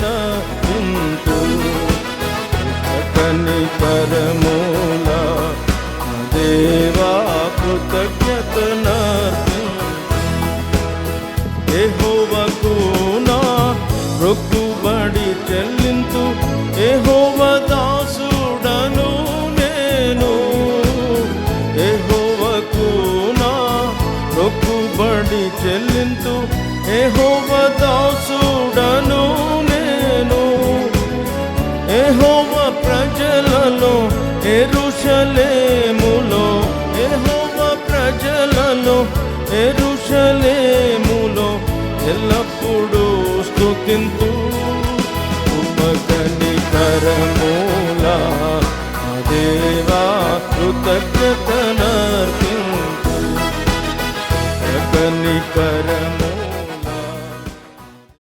కృతజ్ఞతనర్పింతు కనికరములా దేవా కృతజ్ఞతనర్పింతు యెహోవాకు నా మొక్కుబడి చెల్లింతు యెహోవా దాసుడను నేను యెహోవాకు నా మొక్కుబడి చెల్లింతు యెహోవా దాసుడను నేను యెహోవా ప్రజలలో యెరూషలేములో యెహోవా ప్రజలలో యెరూషలేములో ఎల్లప్పుడూ స్తుతింతు కనికరములా దేవా కృతజ్ఞతనర్పింతు కనికరములా